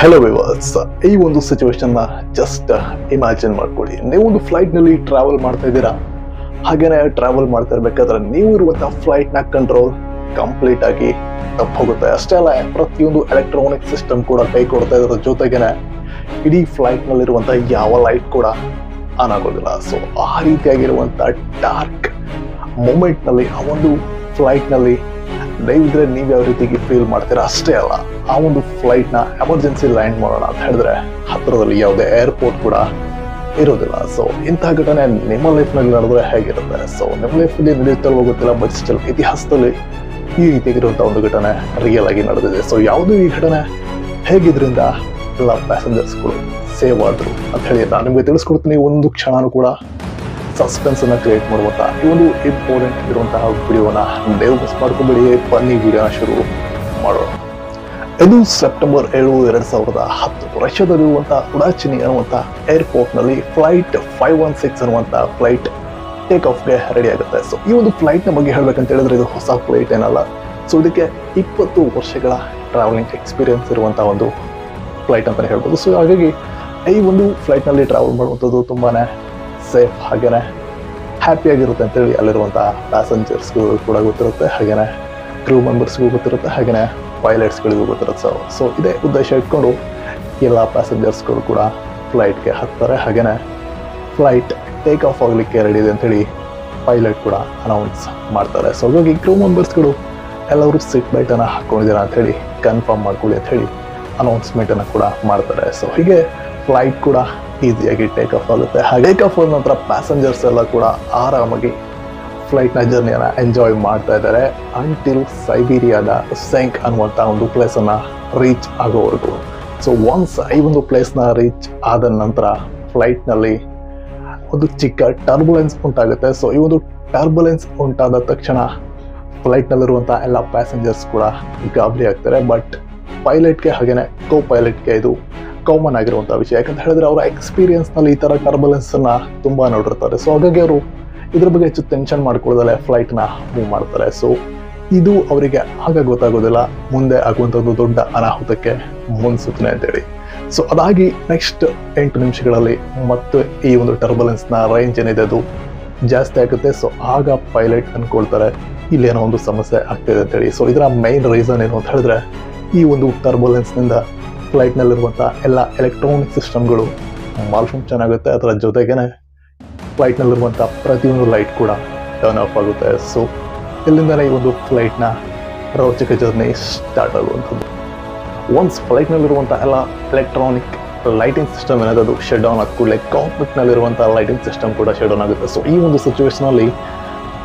Hello viewers, ಈ ಒಂದು situation just imagine ಮಾಡ್ಕೊಳ್ಳಿ. ನೀವು ಒಂದು ಫ್ಲೈಟ್ ನಲ್ಲಿ ಟ್ರಾವೆಲ್ ಮಾಡ್ತಾ ಇದ್ದೀರಾ. ಹಾಗೇನೆ ಟ್ರಾವೆಲ್ ಮಾಡ್ತಾ ಇರ್ಬೇಕಾದ್ರೆ ನೀವು ಇರುವಂತಹ ಫ್ಲೈಟ್ ನ ಕಂಟ್ರೋಲ್ ಕಂಪ್ಲೀಟ್ ಆಗಿ ತಪ್ಪು ಹೋಗುತ್ತೆ. ಅಷ್ಟೇ ಅಲ್ಲ, ಪ್ರತಿಯೊಂದು ಎಲೆಕ್ಟ್ರಾನಿಕ್ ಸಿಸ್ಟಮ್ ಕೂಡ ಕೈ ಕೊಡ್ತಾ ಇದ್ರ ಜೊತೆಗೇನೆ ಇಡೀ ಫ್ಲೈಟ್ ನಲ್ಲಿರುವಂತಹ ಯಾವ ಲೈಟ್ ಕೂಡ ಆನ್ ಆಗೋದಿಲ್ಲ. ಸೊ ಆ ರೀತಿಯಾಗಿರುವಂತಹ ಡಾರ್ಕ್ ಮೂಮೆಂಟ್ ನಲ್ಲಿ ಆ ಒಂದು ಫ್ಲೈಟ್ ನಲ್ಲಿ ದಯವಿದ್ರೆ ನೀವು ಯಾವ ರೀತಿಗೆ ಫೀಲ್ ಮಾಡ್ತೀರಾ. ಅಷ್ಟೇ ಅಲ್ಲ, ಆ ಒಂದು ಫ್ಲೈಟ್ ನ ಎಮರ್ಜೆನ್ಸಿ ಲ್ಯಾಂಡ್ ಮಾಡೋಣ ಅಂತ ಹೇಳಿದ್ರೆ ಹತ್ತಿರದಲ್ಲಿ ಯಾವುದೇ ಏರ್ಪೋರ್ಟ್ ಕೂಡ ಇರೋದಿಲ್ಲ. ಸೊ ಇಂತಹ ಘಟನೆ ನಿಮ್ಮ ಲೈಫ್ ನಲ್ಲಿ ನಡೆದ್ರೆ ಹೇಗಿರುತ್ತೆ? ಸೊ ನಿಮ್ಮ ಲೈಫ್ ನಲ್ಲಿ ನಡೆಯುತ್ತಲ್ವೋ ಗೊತ್ತಿಲ್ಲ, ಬಟ್ ಸ್ಟಿಲ್ ಇತಿಹಾಸದಲ್ಲಿ ಈ ರೀತಿಯಾಗಿರುವಂತಹ ಒಂದು ಘಟನೆ ರಿಯಲ್ ಆಗಿ ನಡೆದಿದೆ. ಸೊ ಯಾವುದು ಈ ಘಟನೆ, ಹೇಗಿದ್ರಿಂದ ಎಲ್ಲ ಪ್ಯಾಸೆಂಜರ್ಸ್ಗಳು ಸೇವ್ ಆದ್ರು ಅಂತ ಹೇಳಿ ನಾನು ನಿಮಗೆ ತಿಳಿಸ್ಕೊಡ್ತೀನಿ. ಒಂದು ಕ್ಷಣನೂ ಕೂಡ ಸಸ್ಪೆನ್ಸ್ ಅನ್ನ ಕ್ರಿಯೇಟ್ ಮಾಡುವಂತ ಈ ಒಂದು ಇಂಪಾರ್ಟೆಂಟ್ ಇರುವಂತಹ ವಿಡಿಯೋನ ನೀವು ಮಿಸ್ ಮಾಡ್ಕೊಂಡ್ಬಿಡಿ. ಬನ್ನಿ ವಿಡಿಯೋನ ಶುರು ಮಾಡೋಣ. ಇದು ಸೆಪ್ಟೆಂಬರ್ 7, 2010 ರಷ್ಯಾದಲ್ಲಿರುವಂತಹ ಉಡಾಚಿನಿ ಅನ್ನುವಂತಹ ಏರ್ಪೋರ್ಟ್ ನಲ್ಲಿ ಫ್ಲೈಟ್ 516 ಅನ್ನುವಂತಹ ಫ್ಲೈಟ್ ಟೇಕ್ ಆಫ್ಗೆ ರೆಡಿ ಆಗುತ್ತೆ. ಸೊ ಈ ಒಂದು ಫ್ಲೈಟ್ ನ ಬಗ್ಗೆ ಹೇಳ್ಬೇಕಂತ ಹೇಳಿದ್ರೆ ಇದು ಹೊಸ ಫ್ಲೈಟ್ ಏನಲ್ಲ. ಸೊ ಇದಕ್ಕೆ 20 ವರ್ಷಗಳ ಟ್ರಾವೆಲಿಂಗ್ ಎಕ್ಸ್ಪೀರಿಯನ್ಸ್ ಇರುವಂತಹ ಒಂದು ಫ್ಲೈಟ್ ಅಂತಾನೆ ಹೇಳ್ಬೋದು. ಸೊ ಹಾಗಾಗಿ ಈ ಒಂದು ಫ್ಲೈಟ್ ನಲ್ಲಿ ಟ್ರಾವೆಲ್ ಮಾಡುವಂಥದ್ದು ತುಂಬಾನೇ ಸೇಫ್ ಹಾಗೇನೆ ಹ್ಯಾಪಿ ಆಗಿರುತ್ತೆ ಅಂತೇಳಿ ಅಲ್ಲಿರುವಂತಹ ಪ್ಯಾಸೆಂಜರ್ಸ್ಗಳು ಕೂಡ ಗೊತ್ತಿರುತ್ತೆ, ಹಾಗೇನೆ ಕ್ರೂ ಮೆಂಬರ್ಸ್ಗೂ ಗೊತ್ತಿರುತ್ತೆ, ಹಾಗೇನೆ ಪೈಲಟ್ಸ್ಗಳಿಗೂ ಗೊತ್ತಿರುತ್ತೆ. ಸೊ ಇದೇ ಉದ್ದೇಶ ಇಟ್ಕೊಂಡು ಎಲ್ಲ ಪ್ಯಾಸೆಂಜರ್ಸ್ಗಳು ಕೂಡ ಫ್ಲೈಟ್ಗೆ ಹತ್ತಾರೆ. ಹಾಗೇನೆ ಫ್ಲೈಟ್ ಟೇಕ್ ಆಫ್ ಆಗಲಿಕ್ಕೆ ರೆಡಿ ಇದೆ ಅಂತೇಳಿ ಪೈಲಟ್ ಕೂಡ ಅನೌನ್ಸ್ ಮಾಡ್ತಾರೆ. ಸೊ ಹಾಗಾಗಿ ಕ್ರೂ ಮೆಂಬರ್ಸ್ಗಳು ಎಲ್ಲರೂ ಸೀಟ್ ಬೆಲ್ಟ್ ಅನ್ನ ಹಾಕೊಂಡಿದ್ದೀರಾ ಅಂತ ಹೇಳಿ ಕನ್ಫರ್ಮ್ ಮಾಡ್ಕೊಳ್ಳಿ ಅಂತ ಹೇಳಿ ಅನೌನ್ಸ್ಮೆಂಟ್ ಅನ್ನ ಕೂಡ ಮಾಡ್ತಾರೆ. ಸೊ ಹೀಗೆ ಫ್ಲೈಟ್ ಕೂಡ ಈಸಿಯಾಗಿ ಟೇಕ್ ಆಫ್ ಆಗುತ್ತೆ. ಹಾಗೆ ಟೇಕ್ ಆಫ್ ಆದ ನಂತರ ಪ್ಯಾಸೆಂಜರ್ಸ್ ಎಲ್ಲ ಕೂಡ ಆರಾಮಾಗಿ ಫ್ಲೈಟ್ನ ಜರ್ನಿಯನ್ನು ಎಂಜಾಯ್ ಮಾಡ್ತಾ ಇದ್ದಾರೆ ಅಂಟಿಲ್ ಸೈಬೀರಿಯಾದ ಸೆಂಕ್ ಅನ್ನುವಂಥ ಒಂದು ಪ್ಲೇಸನ್ನು ರೀಚ್ ಆಗೋವರೆಗೂ. ಸೊ ಒನ್ಸ್ ಈ ಒಂದು ಪ್ಲೇಸ್ನ ರೀಚ್ ಆದ ನಂತರ ಫ್ಲೈಟ್ನಲ್ಲಿ ಒಂದು ಚಿಕ್ಕ ಟರ್ಬುಲೆನ್ಸ್ ಉಂಟಾಗುತ್ತೆ. ಸೊ ಈ ಒಂದು ಟರ್ಬುಲೆನ್ಸ್ ಉಂಟಾದ ತಕ್ಷಣ ಫ್ಲೈಟ್ನಲ್ಲಿರುವಂಥ ಎಲ್ಲ ಪ್ಯಾಸೆಂಜರ್ಸ್ ಕೂಡ ಗಾಬರಿ ಆಗ್ತಾರೆ. ಬಟ್ ಪೈಲಟ್ಗೆ ಹಾಗೇನೆ ಕೋ ಪೈಲಟ್ಗೆ ಇದು ಕಾಮನ್ ಆಗಿರುವಂತಹ ವಿಷಯ. ಯಾಕಂತ ಹೇಳಿದ್ರೆ ಅವರ ಎಕ್ಸ್ಪೀರಿಯನ್ಸ್ ನಲ್ಲಿ ಈ ತರ ಟರ್ಬುಲೆನ್ಸ್ ಅನ್ನ ತುಂಬಾ ನೋಡಿರ್ತಾರೆ. ಸೊ ಹಾಗಾಗಿ ಅವರು ಇದ್ರ ಬಗ್ಗೆ ಹೆಚ್ಚು ಟೆನ್ಷನ್ ಮಾಡ್ಕೊಳ್ಳದಲ್ಲೇ ಫ್ಲೈಟ್ ನ ಮೂವ್ ಮಾಡ್ತಾರೆ. ಸೊ ಇದು ಅವರಿಗೆ ಆಗ ಗೊತ್ತಾಗೋದಿಲ್ಲ ಮುಂದೆ ಆಗುವಂತದ್ದು ದೊಡ್ಡ ಅನಾಹುತಕ್ಕೆ ಮುನ್ಸೂಚನೆ ಅಂತೇಳಿ. ಸೊ ಅದಾಗಿ ನೆಕ್ಸ್ಟ್ 8 ನಿಮಿಷಗಳಲ್ಲಿ ಮತ್ತೆ ಈ ಒಂದು ಟರ್ಬುಲೆನ್ಸ್ ನ ರೇಂಜ್ ಏನಿದೆ ಅದು ಜಾಸ್ತಿ ಆಗುತ್ತೆ. ಸೊ ಆಗ ಪೈಲಟ್ ಅನ್ಕೊಳ್ತಾರೆ ಇಲ್ಲೇನೋ ಒಂದು ಸಮಸ್ಯೆ ಆಗ್ತಿದೆ ಅಂತೇಳಿ. ಸೊ ಇದರ ಮೈನ್ ರೀಸನ್ ಏನು ಅಂತ ಹೇಳಿದ್ರೆ ಈ ಒಂದು ಟರ್ಬುಲೆನ್ಸ್ ನಿಂದ ಫ್ಲೈಟ್ ನಲ್ಲಿರುವಂತಹ ಎಲ್ಲ ಎಲೆಕ್ಟ್ರಾನಿಕ್ ಸಿಸ್ಟಮ್ಗಳು ಮಾಲ್ ಫಂಕ್ಷನ್ ಆಗುತ್ತೆ. ಅದರ ಜೊತೆಗೇನೆ ಫ್ಲೈಟ್ ನಲ್ಲಿರುವಂತಹ ಪ್ರತಿಯೊಂದು ಲೈಟ್ ಕೂಡ ಟರ್ನ್ ಆಫ್ ಆಗುತ್ತೆ. ಸೊ ಇಲ್ಲಿಂದಲೇ ಈ ಒಂದು ಫ್ಲೈಟ್ನ ರೋಚಕ ಜರ್ನಿ ಸ್ಟಾರ್ಟ್ ಆಗುವಂಥದ್ದು. ಒನ್ಸ್ ಫ್ಲೈಟ್ ನಲ್ಲಿರುವಂತಹ ಎಲ್ಲ ಎಲೆಕ್ಟ್ರಾನಿಕ್ ಲೈಟಿಂಗ್ ಸಿಸ್ಟಮ್ ಏನಾದ್ರು ಅದು ಶಟ್ ಡೌನ್ ಆದ ಕೂಡಲೇ ಕಾಕ್ಪಿಟ್ ನಲ್ಲಿರುವಂತಹ ಲೈಟಿಂಗ್ ಸಿಸ್ಟಮ್ ಕೂಡ ಶಟ್ ಡೌನ್ ಆಗುತ್ತೆ. ಸೊ ಈ ಒಂದು ಸಿಚುವೇಶನ್ ಅಲ್ಲಿ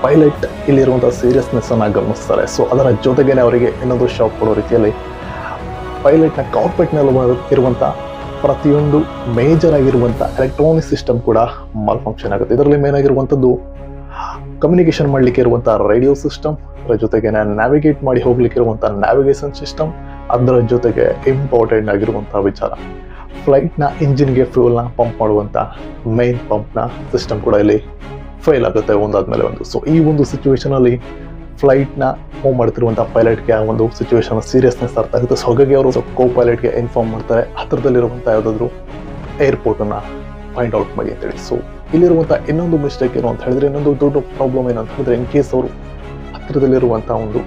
ಪೈಲಟ್ ಇಲ್ಲಿರುವಂತಹ ಸೀರಿಯಸ್ನೆಸ್ ಅನ್ನ ಗಮನಿಸ್ತಾರೆ. ಸೊ ಅದರ ಜೊತೆಗೇನೆ ಅವರಿಗೆ ಇನ್ನೊಂದು ಶಾಕ್ ಕೊಡೋ ರೀತಿಯಲ್ಲಿ ಪೈಲಟ್ನ ಕಾರ್ಪೆಟ್ನಲ್ಲಿ ಇರುವಂಥ ಪ್ರತಿಯೊಂದು ಮೇಜರ್ ಆಗಿರುವಂಥ ಎಲೆಕ್ಟ್ರಾನಿಕ್ ಸಿಸ್ಟಮ್ ಕೂಡ ಮಾಲ್ ಫಂಕ್ಷನ್ ಆಗುತ್ತೆ. ಇದರಲ್ಲಿ ಮೇನ್ ಆಗಿರುವಂಥದ್ದು ಕಮ್ಯುನಿಕೇಶನ್ ಮಾಡಲಿಕ್ಕೆ ಇರುವಂಥ ರೇಡಿಯೋ ಸಿಸ್ಟಮ್, ಅದರ ಜೊತೆಗೆ ನ್ಯಾವಿಗೇಟ್ ಮಾಡಿ ಹೋಗ್ಲಿಕ್ಕೆ ಇರುವಂಥ ನ್ಯಾವಿಗೇಷನ್ ಸಿಸ್ಟಮ್, ಅದರ ಜೊತೆಗೆ ಇಂಪಾರ್ಟೆಂಟ್ ಆಗಿರುವಂಥ ವಿಚಾರ ಫ್ಲೈಟ್ನ ಇಂಜಿನ್ಗೆ ಫ್ಯೂಲ್ನ ಪಂಪ್ ಮಾಡುವಂಥ ಮೈನ್ ಪಂಪ್ನ ಸಿಸ್ಟಮ್ ಕೂಡ ಇಲ್ಲಿ ಫೇಲ್ ಆಗುತ್ತೆ ಒಂದಾದ್ಮೇಲೆ ಒಂದು. ಸೊ ಈ ಒಂದು ಸಿಚುವೇಶನ್ ಅಲ್ಲಿ ಫ್ಲೈಟ್ನ ಮೂವ್ ಮಾಡ್ತಿರುವಂಥ ಪೈಲಟ್ಗೆ ಆ ಒಂದು ಸಿಚುವೇಶನ್ ಸೀರಿಯಸ್ನೆಸ್ ಅರ್ಥ ಆಗುತ್ತೆ. ಸೊ ಹಾಗಾಗಿ ಅವರು ಕೋ ಪೈಲಟ್ಗೆ ಇನ್ಫಾರ್ಮ್ ಮಾಡ್ತಾರೆ ಹತ್ತಿರದಲ್ಲಿರುವಂಥ ಯಾವುದಾದ್ರು ಏರ್ಪೋರ್ಟನ್ನು ಫೈಂಡ್ ಔಟ್ ಮಾಡಿ ಅಂತೇಳಿ. ಸೊ ಇಲ್ಲಿರುವಂಥ ಇನ್ನೊಂದು ಮಿಸ್ಟೇಕ್ ಏನು ಅಂತ ಹೇಳಿದ್ರೆ, ಇನ್ನೊಂದು ದೊಡ್ಡ ಪ್ರಾಬ್ಲಮ್ ಏನು ಅಂತ ಹೇಳಿದ್ರೆ, ಇನ್ ಕೇಸ್ ಅವರು ಹತ್ತಿರದಲ್ಲಿರುವಂಥ ಒಂದು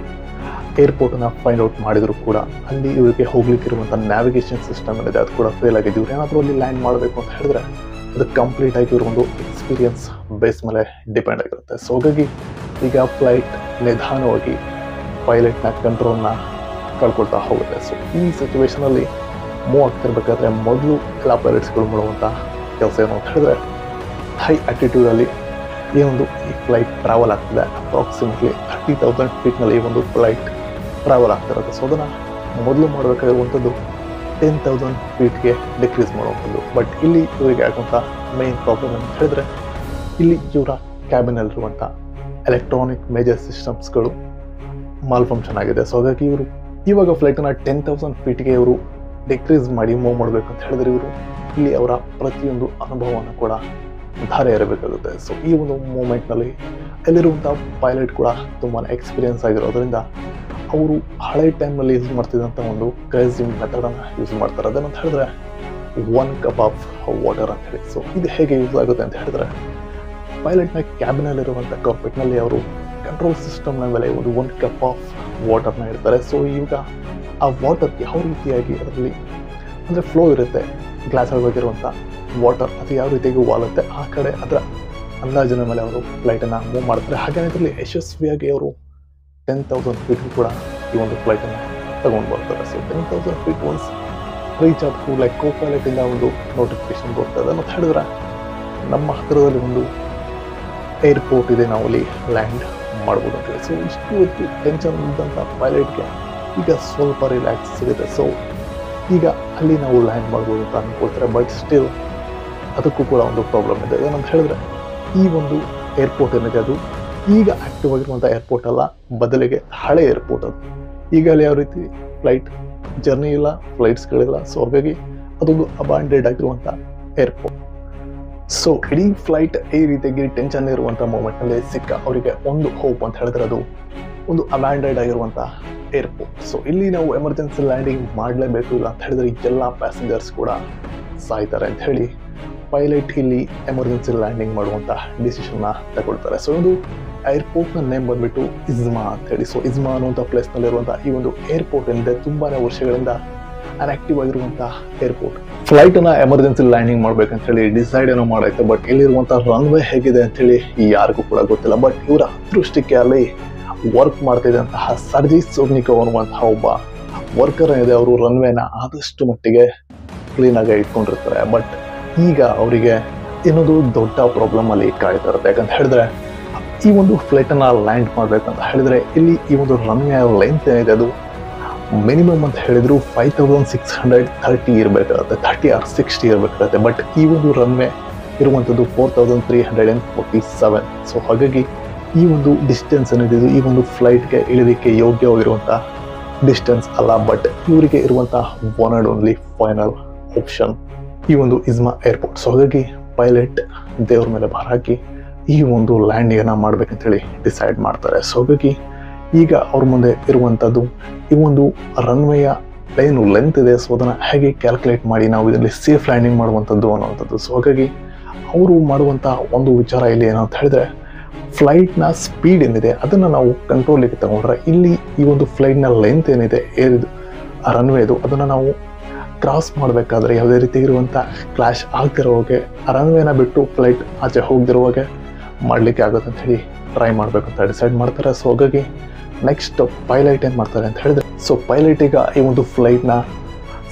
ಏರ್ಪೋರ್ಟನ್ನು ಫೈಂಡ್ ಔಟ್ ಮಾಡಿದ್ರು ಕೂಡ ಅಲ್ಲಿ ಇವರಿಗೆ ಹೋಗ್ಲಿಕ್ಕಿರುವಂಥ ನ್ಯಾವಿಗೇಷನ್ ಸಿಸ್ಟಮ್ ಏನಿದೆ ಅದು ಕೂಡ ಫೇಲ್ ಆಗಿದೆ. ಇವ್ರು ಏನಾದರೂ ಅಲ್ಲಿ ಲ್ಯಾಂಡ್ ಮಾಡಬೇಕು ಅಂತ ಹೇಳಿದ್ರೆ ಅದು ಕಂಪ್ಲೀಟ್ ಆಗಿ ಇರೋ ಒಂದು ಎಕ್ಸ್ಪೀರಿಯನ್ಸ್ ಬೇಸ್ ಮೇಲೆ ಡಿಪೆಂಡ್ ಆಗಿರುತ್ತೆ. ಸೊ ಹಾಗಾಗಿ ಈಗ ಫ್ಲೈಟ್ ನಿಧಾನವಾಗಿ ಪೈಲಟ್ನ ಕಂಟ್ರೋಲ್ನ ಕಳ್ಕೊಳ್ತಾ ಹೋಗುತ್ತೆ. ಸೊ ಈ ಸಿಚುವೇಶನಲ್ಲಿ ಮೂವ್ ಆಗ್ತಿರ್ಬೇಕಾದ್ರೆ ಮೊದಲು ಎಲ್ಲ ಪೈಲಟ್ಸ್ಗಳು ಮಾಡುವಂಥ ಕೆಲಸ ಏನು ಅಂತ ಹೇಳಿದ್ರೆ, ಹೈ ಆಟಿಟ್ಯೂಡಲ್ಲಿ ಈ ಫ್ಲೈಟ್ ಟ್ರಾವೆಲ್ ಆಗ್ತಿದೆ. ಅಪ್ರಾಕ್ಸಿಮೇಟ್ಲಿ 30,000 ಫೀಟ್ನಲ್ಲಿ ಈ ಒಂದು ಫ್ಲೈಟ್ ಟ್ರಾವೆಲ್ ಆಗ್ತಿರುತ್ತೆ. ಸೊ ಅದನ್ನು ಮೊದಲು ಮಾಡಬೇಕಾಗಿರುವಂಥದ್ದು 10,000 ಫೀಟ್ಗೆ ಡಿಕ್ರೀಸ್ ಮಾಡುವಂಥದ್ದು. ಬಟ್ ಇಲ್ಲಿ ಇವರಿಗೆ ಆಗುವಂಥ ಮೈನ್ ಪ್ರಾಬ್ಲಮ್ ಅಂತ ಹೇಳಿದ್ರೆ, ಇಲ್ಲಿ ಇವರ ಕ್ಯಾಬಿನಲ್ಲಿರುವಂಥ ಎಲೆಕ್ಟ್ರಾನಿಕ್ ಮೇಜರ್ ಸಿಸ್ಟಮ್ಸ್ಗಳು ಮಾಲ್ ಫಂಕ್ಷನ್ ಆಗಿದೆ. ಸೊ ಹಾಗಾಗಿ ಇವರು ಇವಾಗ ಫ್ಲೈಟನ್ನು 10,000 ಫೀಟ್ಗೆ ಇವರು ಡಿಕ್ರೀಸ್ ಮಾಡಿ ಮೂವ್ ಮಾಡಬೇಕು ಅಂತ ಹೇಳಿದ್ರೆ ಇವರು ಇಲ್ಲಿ ಅವರ ಪ್ರತಿಯೊಂದು ಅನುಭವವನ್ನು ಕೂಡ ಧಾರೆ ಇರಬೇಕಾಗುತ್ತೆ. ಸೊ ಈ ಒಂದು ಮೂಮೆಂಟ್ನಲ್ಲಿ ಅಲ್ಲಿರುವಂಥ ಪೈಲಟ್ ಕೂಡ ತುಂಬಾ ಎಕ್ಸ್ಪೀರಿಯನ್ಸ್ ಆಗಿರೋದ್ರಿಂದ ಅವರು ಹಳೆ ಟೈಮ್ನಲ್ಲಿ ಯೂಸ್ ಮಾಡ್ತಿದ್ದಂಥ ಒಂದು ಕ್ರೇಜಿಂಗ್ ಮೆಥಡನ್ನು ಯೂಸ್ ಮಾಡ್ತಾರೆ. ಅದೇನಂತ ಹೇಳಿದ್ರೆ 1 ಕಪ್ ಆಫ್ ವಾಟರ್ ಅಂತ ಹೇಳಿ. ಸೊ ಇದು ಹೇಗೆ ಯೂಸ್ ಆಗುತ್ತೆ ಅಂತ ಹೇಳಿದ್ರೆ, ಪೈಲಟ್ನ ಕ್ಯಾಬಿನಲ್ಲಿರುವಂಥ ಕಾರ್ಪೆಟ್ನಲ್ಲಿ ಅವರು ಕಂಟ್ರೋಲ್ ಸಿಸ್ಟಮ್ನ ಮೇಲೆ ಒಂದು 1 ಕಪ್ ಆಫ್ ವಾಟರ್ನ ಇಡ್ತಾರೆ. ಸೊ ಈಗ ಆ ವಾಟರ್ ಯಾವ ರೀತಿಯಾಗಿ ಅದರಲ್ಲಿ ಅಂದರೆ ಫ್ಲೋ ಇರುತ್ತೆ, ಗ್ಲಾಸ್ ಒಳಗಿರುವಂಥ ವಾಟರ್ ಅದು ಯಾವ ರೀತಿಯಾಗಿ ವಾಲುತ್ತೆ ಆ ಕಡೆ ಅದರ ಅಂದಾಜಿನ ಮೇಲೆ ಅವರು ಫ್ಲೈಟನ್ನು ಮೂವ್ ಮಾಡ್ತಾರೆ. ಹಾಗೆಯೇ ಇದರಲ್ಲಿ ಯಶಸ್ವಿಯಾಗಿ ಅವರು 10,000 ಫೀಟ್ ಕೂಡ ಈ ಒಂದು ಫ್ಲೈಟನ್ನು ತಗೊಂಡು ಬರ್ತಾರೆ. ಸೊ 10,000 ಫೀಟ್ ಒನ್ಸ್ ರೀಚ್ ಆದ ಕೂಡಲೇ ಕೋ-ಪೈಲಟಿಂದ ಒಂದು ನೋಟಿಫಿಕೇಶನ್ ಬರ್ತದೆ. ಅಂತ ಹೇಳಿದ್ರೆ ನಮ್ಮ ಹತ್ತಿರದಲ್ಲಿ ಒಂದು ಏರ್ಪೋರ್ಟ್ ಇದೆ, ನಾವು ಅಲ್ಲಿ ಲ್ಯಾಂಡ್ ಮಾಡ್ಬೋದು ಅಂತೇಳಿ. ಸೊ ಇಷ್ಟು ಹೊತ್ತು ಟೆನ್ಷನ್ ಇದ್ದಂಥ ಪೈಲಟ್ಗೆ ಈಗ ಸ್ವಲ್ಪ ರಿಲ್ಯಾಕ್ಸ್ ಸಿಗುತ್ತೆ. ಸೊ ಈಗ ಅಲ್ಲಿ ನಾವು ಲ್ಯಾಂಡ್ ಮಾಡ್ಬೋದು ಅಂತ ಅಂದ್ಕೊಳ್ತಾರೆ. ಬಟ್ ಸ್ಟಿಲ್ ಅದಕ್ಕೂ ಕೂಡ ಒಂದು ಪ್ರಾಬ್ಲಮ್ ಇದೆ. ಏನಂತ ಹೇಳಿದ್ರೆ, ಈ ಒಂದು ಏರ್ಪೋರ್ಟ್ ಏನಿದೆ ಅದು ಈಗ ಆಕ್ಟಿವ್ ಆಗಿರುವಂಥ ಏರ್ಪೋರ್ಟ್ ಅಲ್ಲ, ಬದಲಿಗೆ ಹಳೆ ಏರ್ಪೋರ್ಟ್ ಅದು. ಈಗ ಅಲ್ಲಿ ಯಾವ ರೀತಿ ಫ್ಲೈಟ್ ಜರ್ನಿ ಇಲ್ಲ, ಫ್ಲೈಟ್ಸ್ಗಳಿಲ್ಲ. ಸೊ ಹಾಗಾಗಿ ಅದೊಂದು ಅಬಾಂಡೆಡ್ ಆಗಿರುವಂಥ ಏರ್ಪೋರ್ಟ್. ಸೊ ಇಡೀ ಫ್ಲೈಟ್ ಈ ರೀತಿಯಾಗಿ ಟೆನ್ಷನ್ ಇರುವಂಥ ಮೂಮೆಂಟ್ನಲ್ಲಿ ಸಿಕ್ಕ ಅವರಿಗೆ ಒಂದು ಹೋಪ್ ಅಂತ ಹೇಳಿದ್ರೆ ಅದು ಒಂದು ಅಬ್ಯಾಂಡೆಡ್ ಆಗಿರುವಂಥ ಏರ್ಪೋರ್ಟ್. ಸೊ ಇಲ್ಲಿ ನಾವು ಎಮರ್ಜೆನ್ಸಿ ಲ್ಯಾಂಡಿಂಗ್ ಮಾಡಲೇಬೇಕು, ಇಲ್ಲ ಅಂತ ಹೇಳಿದ್ರೆ ಎಲ್ಲ ಪ್ಯಾಸೆಂಜರ್ಸ್ ಕೂಡ ಸಾಯ್ತಾರೆ ಅಂತ ಹೇಳಿ ಪೈಲಟ್ ಇಲ್ಲಿ ಎಮರ್ಜೆನ್ಸಿ ಲ್ಯಾಂಡಿಂಗ್ ಮಾಡುವಂಥ ಡಿಸಿಷನ್ನ ತಗೊಳ್ತಾರೆ. ಸೊ ಒಂದು ಏರ್ಪೋರ್ಟ್ನ ನೇಮ್ ಬಂದ್ಬಿಟ್ಟು ಇಜ್ಮಾ ಅಂತ ಹೇಳಿ. ಸೊ ಇಜ್ಮಾ ಅನ್ನುವಂಥ ಪ್ಲೇಸ್ನಲ್ಲಿರುವಂಥ ಈ ಒಂದು ಏರ್ಪೋರ್ಟ್ ಏನಿದೆ ತುಂಬಾ ವರ್ಷಗಳಿಂದ ಅನ್ಆಕ್ಟಿವ್ ಆಗಿರುವಂಥ ಏರ್ಪೋರ್ಟ್. ಫ್ಲೈಟನ್ನು ಎಮರ್ಜೆನ್ಸಿ ಲ್ಯಾಂಡಿಂಗ್ ಮಾಡ್ಬೇಕಂತ ಹೇಳಿ ಡಿಸೈಡ್ ಏನೋ ಮಾಡೈತೆ. ಬಟ್ ಇಲ್ಲಿರುವಂಥ ರನ್ವೇ ಹೇಗಿದೆ ಅಂತ ಹೇಳಿ ಯಾರಿಗೂ ಕೂಡ ಗೊತ್ತಿಲ್ಲ. ಬಟ್ ಇವರ ಅದೃಷ್ಟಕ್ಕೆ ಅಲ್ಲಿ ವರ್ಕ್ ಮಾಡ್ತಿದ್ದಂತಹ ಸರ್ಜಿ ಸೋಗ್ನಿಕೋವ್ ಅನ್ನುವಂತಹ ಒಬ್ಬ ವರ್ಕರ್ ಏನಿದೆ, ಅವರು ರನ್ವೇನ ಆದಷ್ಟು ಮಟ್ಟಿಗೆ ಕ್ಲೀನಾಗಿ ಇಟ್ಕೊಂಡಿರ್ತಾರೆ. ಬಟ್ ಈಗ ಅವರಿಗೆ ಏನೊಂದು ದೊಡ್ಡ ಪ್ರಾಬ್ಲಮ್ ಅಲ್ಲಿ ಕಾಯ್ತಾ ಇರುತ್ತೆ. ಯಾಕಂತ ಹೇಳಿದ್ರೆ, ಈ ಒಂದು ಫ್ಲೈಟನ್ನು ಲ್ಯಾಂಡ್ ಮಾಡ್ಬೇಕಂತ ಹೇಳಿದ್ರೆ ಇಲ್ಲಿ ಈ ಒಂದು ರನ್ವೇ ಲೆಂತ್ ಏನಿದೆ ಅದು ಮಿನಿಮಮ್ ಅಂತ ಹೇಳಿದ್ರು 5,630 ಇರಬೇಕಾಗುತ್ತೆ, 30 or 60 ಇರಬೇಕಾಗುತ್ತೆ. ಬಟ್ ಈ ಒಂದು ರನ್ವೇ ಇರುವಂಥದ್ದು 4,347. ಸೊ ಹಾಗಾಗಿ ಈ ಒಂದು ಡಿಸ್ಟೆನ್ಸ್ ಏನಿದೆ ಈ ಒಂದು ಫ್ಲೈಟ್ಗೆ ಇಳಿದಕ್ಕೆ ಯೋಗ್ಯವಾಗಿರುವಂಥ ಡಿಸ್ಟೆನ್ಸ್ ಅಲ್ಲ. ಬಟ್ ಇವರಿಗೆ ಇರುವಂಥ one and only final option ಈ ಒಂದು ಇಜ್ಮಾ ಏರ್ಪೋರ್ಟ್. ಸೊ ಹಾಗಾಗಿ ಪೈಲಟ್ ದೇವ್ರ ಮೇಲೆ ಭಾರ ಹಾಕಿ ಈ ಒಂದು ಲ್ಯಾಂಡಿಂಗನ್ನು ಮಾಡ್ಬೇಕಂತೇಳಿ ಡಿಸೈಡ್ ಮಾಡ್ತಾರೆ. ಸೊ ಹಾಗಾಗಿ ಈಗ ಅವ್ರ ಮುಂದೆ ಇರುವಂಥದ್ದು ಈ ಒಂದು ರನ್ವೇಯ ಏನು ಲೆಂತ್ ಇದೆ, ಸೊ ಅದನ್ನು ಹೇಗೆ ಕ್ಯಾಲ್ಕುಲೇಟ್ ಮಾಡಿ ನಾವು ಇದರಲ್ಲಿ ಸೇಫ್ ಲ್ಯಾಂಡಿಂಗ್ ಮಾಡುವಂಥದ್ದು ಅನ್ನುವಂಥದ್ದು. ಸೊ ಹಾಗಾಗಿ ಅವರು ಮಾಡುವಂಥ ಒಂದು ವಿಚಾರ ಇಲ್ಲಿ ಏನಂತ ಹೇಳಿದ್ರೆ, ಫ್ಲೈಟ್ನ ಸ್ಪೀಡ್ ಏನಿದೆ ಅದನ್ನು ನಾವು ಕಂಟ್ರೋಲಿಗೆ ತಗೊಂಡ್ರೆ ಇಲ್ಲಿ ಈ ಒಂದು ಫ್ಲೈಟ್ನ ಲೆಂತ್ ಏನಿದೆ ಏರಿದು ಆ ರನ್ವೇದು ಅದನ್ನು ನಾವು ಕ್ರಾಸ್ ಮಾಡಬೇಕಾದ್ರೆ ಯಾವುದೇ ರೀತಿ ಇರುವಂಥ ಕ್ಲಾಶ್ ಆಗ್ತಿರೋವಾಗೆ ಆ ರನ್ವೇನ ಬಿಟ್ಟು ಫ್ಲೈಟ್ ಆಚೆ ಹೋಗ್ದಿರುವಾಗೆ ಮಾಡಲಿಕ್ಕೆ ಆಗುತ್ತೆ ಅಂತ ಹೇಳಿ ಟ್ರೈ ಮಾಡಬೇಕಂತ ಡಿಸೈಡ್ ಮಾಡ್ತಾರೆ. ಸೊ ಹಾಗಾಗಿ ನೆಕ್ಸ್ಟ್ ಪೈಲಟ್ ಏನು ಮಾಡ್ತಾರೆ ಅಂತ ಹೇಳಿದ್ರೆ, ಸೊ ಪೈಲಟ್ ಈಗ ಈ ಒಂದು ಫ್ಲೈಟ್ನ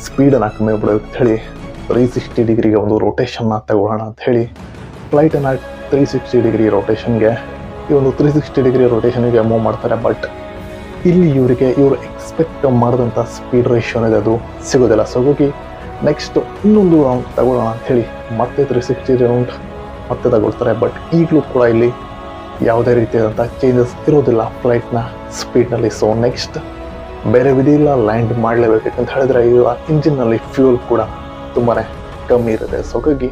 ಸ್ಪೀಡನ್ನು ಕಮ್ಮಿ ಮಾಡಬೇಕು ಅಂತ ಹೇಳಿ 360 ಡಿಗ್ರಿಗೆ ಒಂದು ರೊಟೇಷನ್ನ ತಗೊಳ್ಳೋಣ ಅಂತ ಹೇಳಿ ಫ್ಲೈಟನ್ನು 360 ಡಿಗ್ರಿ ರೊಟೇಷನ್ಗೆ ಈ ಒಂದು 360 ಡಿಗ್ರಿ ರೊಟೇಷನ್ಗೆ ಮೂವ್ ಮಾಡ್ತಾರೆ. ಬಟ್ ಇಲ್ಲಿ ಇವರು ಎಕ್ಸ್ಪೆಕ್ಟ್ ಮಾಡಿದಂಥ ಸ್ಪೀಡ್ ರೇಷಿಯೋ ಇದೆ ಅದು ಸಿಗೋದಿಲ್ಲ. ಸೊ ಹಾಗಾಗಿ ನೆಕ್ಸ್ಟ್ ಇನ್ನೊಂದು ರೌಂಡ್ ತಗೊಳ್ಳೋಣ ಅಂಥೇಳಿ ಮತ್ತೆ 360 ರೌಂಡ್ ಮತ್ತೆ ತಗೊಳ್ತಾರೆ. ಬಟ್ ಈಗಲೂ ಕೂಡ ಇಲ್ಲಿ ಯಾವುದೇ ರೀತಿಯಾದಂಥ ಚೇಂಜಸ್ ಇರೋದಿಲ್ಲ ಫ್ಲೈಟ್ನ ಸ್ಪೀಡ್ನಲ್ಲಿ. ಸೊ ನೆಕ್ಸ್ಟ್ ಬೇರೆ ವಿಧಿ ಇಲ್ಲ, ಲ್ಯಾಂಡ್ ಮಾಡಲೇಬೇಕಂತ ಹೇಳಿದ್ರೆ ಈಗ ಇಂಜಿನ್ನಲ್ಲಿ ಫ್ಯೂಲ್ ಕೂಡ ತುಂಬಾ ಕಮ್ಮಿ ಇರುತ್ತೆ. ಸೊ ಹಾಗಾಗಿ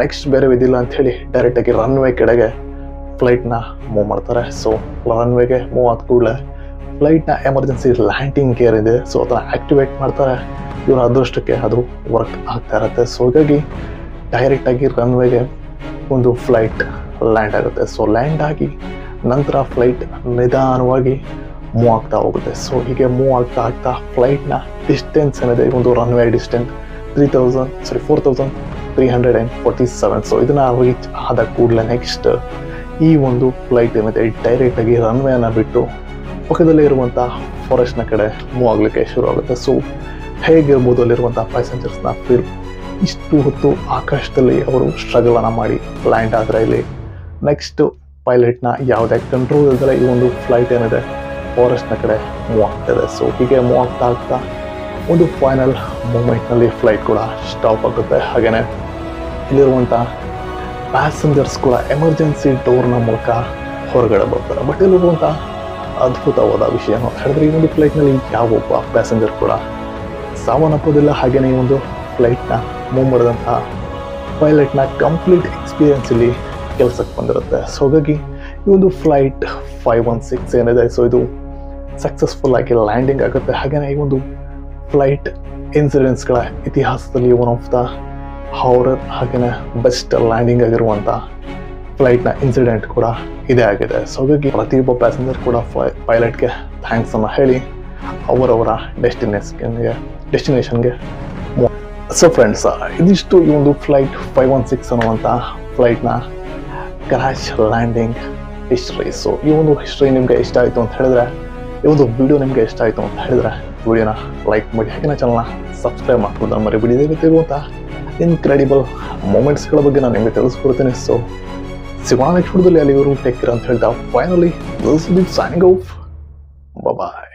ನೆಕ್ಸ್ಟ್ ಬೇರೆ ವಿಧಿ ಇಲ್ಲ ಅಂಥೇಳಿ ಡೈರೆಕ್ಟಾಗಿ ರನ್ವೇ ಕಡೆಗೆ ಫ್ಲೈಟ್ನ ಮೂವ್ ಮಾಡ್ತಾರೆ. ಸೊ ರನ್ವೇಗೆ ಮೂವ್ ಆದ ಕೂಡಲೇ ಫ್ಲೈಟ್ನ ಎಮರ್ಜೆನ್ಸಿ ಲ್ಯಾಂಡಿಂಗ್ ಗೇರ್ ಇದೆ, ಸೊ ಅದನ್ನು ಆ್ಯಕ್ಟಿವೇಟ್ ಮಾಡ್ತಾರೆ. ಇವರ ಅದೃಷ್ಟಕ್ಕೆ ಅದು ವರ್ಕ್ ಆಗ್ತಾ ಇರುತ್ತೆ. ಸೊ ಹಾಗಾಗಿ ಡೈರೆಕ್ಟಾಗಿ ರನ್ವೇಗೆ ಒಂದು ಫ್ಲೈಟ್ ಲ್ಯಾಂಡ್ ಆಗುತ್ತೆ. ಸೊ ಲ್ಯಾಂಡ್ ಆಗಿ ನಂತರ ಫ್ಲೈಟ್ ನಿಧಾನವಾಗಿ ಮೂವ್ ಆಗ್ತಾ ಹೋಗುತ್ತೆ. ಸೊ ಹೀಗೆ ಮೂವ್ ಆಗ್ತಾ ಫ್ಲೈಟ್ನ ಡಿಸ್ಟೆನ್ಸ್ ಏನಿದೆ ಈ ಒಂದು ರನ್ವೇ ಡಿಸ್ಟೆನ್ಸ್ 4,347. ಸೊ ಇದನ್ನು ರೀಚ್ ಆದ ಕೂಡಲೇ ನೆಕ್ಸ್ಟ್ ಈ ಒಂದು ಫ್ಲೈಟ್ ಏನಿದೆ ಡೈರೆಕ್ಟಾಗಿ ರನ್ವೇನ ಬಿಟ್ಟು ಪಕ್ಕದಲ್ಲೇ ಇರುವಂಥ ಫಾರೆಸ್ಟ್ನ ಕಡೆ ಮೂವ್ ಆಗಲಿಕ್ಕೆ ಶುರು ಆಗುತ್ತೆ. ಸೊ ಹೇಗಿರ್ಬೋದು ಅಲ್ಲಿರುವಂಥ ಪ್ಯಾಸೆಂಜರ್ಸ್ನ ಫೀಲ್, ಇಷ್ಟು ಹೊತ್ತು ಆಕಾಶದಲ್ಲಿ ಅವರು ಸ್ಟ್ರಗಲನ್ನು ಮಾಡಿ ಲ್ಯಾಂಡ್ ಆದರೆ ಇಲ್ಲಿ ನೆಕ್ಸ್ಟ್ ಪೈಲಟ್ನ ಯಾವುದೇ ಕಂಟ್ರೋಲ್ ಇಲ್ಲದೆ ಈ ಒಂದು ಫ್ಲೈಟ್ ಏನಿದೆ ಫಾರೆಸ್ಟ್ನ ಕಡೆ ಮೂವ್ ಆಗ್ತಾಯಿದೆ. ಸೊ ಹೀಗೆ ಮೂವ್ ಆಗ್ತಾ ಒಂದು ಫೈನಲ್ ಮೂಮೆಂಟ್ನಲ್ಲಿ ಫ್ಲೈಟ್ ಕೂಡ ಸ್ಟಾಪ್ ಆಗುತ್ತೆ. ಹಾಗೆಯೇ ಇಲ್ಲಿರುವಂಥ ಪ್ಯಾಸೆಂಜರ್ಸ್ ಕೂಡ ಎಮರ್ಜೆನ್ಸಿ ಡೋರ್ನ ಮೂಲಕ ಹೊರಗಡೆ ಬರ್ತಾರೆ. ಬಟ್ ಇಲ್ಲಿರುವಂಥ ಅದ್ಭುತವಾದ ವಿಷಯ ಅಂತ ಹೇಳಿದ್ರೆ, ಈ ಒಂದು ಫ್ಲೈಟ್ನಲ್ಲಿ ಯಾವೊಬ್ಬ ಪ್ಯಾಸೆಂಜರ್ ಕೂಡ ಸಾವನ್ನಪ್ಪೋದಿಲ್ಲ. ಹಾಗೆಯೇ ಈ ಒಂದು ಫ್ಲೈಟ್ನ ಮೂವ್ ಮಾಡಿದಂಥ ಪೈಲಟ್ನ ಕಂಪ್ಲೀಟ್ ಎಕ್ಸ್ಪೀರಿಯನ್ಸ್ ಇಲ್ಲಿ ಕೆಲಸಕ್ಕೆ ಬಂದಿರುತ್ತೆ. ಸೊ ಹಾಗಾಗಿ ಈ ಒಂದು ಫ್ಲೈಟ್ 516 ಏನಿದೆ, ಸೊ ಇದು ಸಕ್ಸಸ್ಫುಲ್ ಆಗಿ ಲ್ಯಾಂಡಿಂಗ್ ಆಗುತ್ತೆ. ಹಾಗೆಯೇ ಈ ಒಂದು ಫ್ಲೈಟ್ ಇನ್ಸಿಡೆಂಟ್ಸ್ಗಳ ಇತಿಹಾಸದಲ್ಲಿ ಒನ್ ಆಫ್ ದ ಹಾರರ್ ಹಾಗೆಯೇ ಬೆಸ್ಟ್ ಲ್ಯಾಂಡಿಂಗ್ ಆಗಿರುವಂಥ ಫ್ಲೈಟ್ನ ಇನ್ಸಿಡೆಂಟ್ ಕೂಡ ಇದೇ ಆಗಿದೆ. ಸೊ ಹಾಗಾಗಿ ಪ್ರತಿಯೊಬ್ಬ ಪ್ಯಾಸೆಂಜರ್ ಕೂಡ ಪೈಲಟ್ಗೆ ಥ್ಯಾಂಕ್ಸನ್ನು ಹೇಳಿ ಅವರವರ ಡೆಸ್ಟಿನೇಷನ್ಗೆ ಸೊ ಫ್ರೆಂಡ್ಸ್, ಇದಿಷ್ಟು ಈ ಒಂದು ಫ್ಲೈಟ್ 516 ಅನ್ನುವಂಥ ಫ್ಲೈಟ್ನ ಕ್ರ್ಯಾಶ್ ಲ್ಯಾಂಡಿಂಗ್ ಹಿಸ್ಟ್ರಿ. ಸೊ ಈ ಒಂದು ಹಿಸ್ಟ್ರಿ ನಿಮಗೆ ಇಷ್ಟ ಆಯಿತು ಅಂತ ಹೇಳಿದ್ರೆ, ಈ ಒಂದು ವಿಡಿಯೋ ನಿಮಗೆ ಇಷ್ಟ ಆಯಿತು ಅಂತ ಹೇಳಿದ್ರೆ ವಿಡಿಯೋನ ಲೈಕ್ ಮಾಡಿ, ಹಾಗೆ ಚಾನಲ್ನ ಸಬ್ಸ್ಕ್ರೈಬ್ ಮಾಡ್ಕೊಂಡು ಮರಿಬೇಡಿ. ಇದೇ ರೀತಿ ಇರುವಂಥ ಇನ್ಕ್ರೆಡಿಬಲ್ ಮೂಮೆಂಟ್ಸ್ಗಳ ಬಗ್ಗೆ ನಾನು ನಿಮಗೆ ತಿಳಿಸ್ಕೊಡ್ತೀನಿ. ಸೊ ಸಿಗೋಣ ನೆಕ್ಸ್ಟ್ ವಿಡಿಯೋದಲ್ಲಿ, ಅಲ್ಲಿವರು ಟೇಕ್ ಕೇರ್ ಅಂತ ಹೇಳ್ತಾ finally this is signing off. Bye.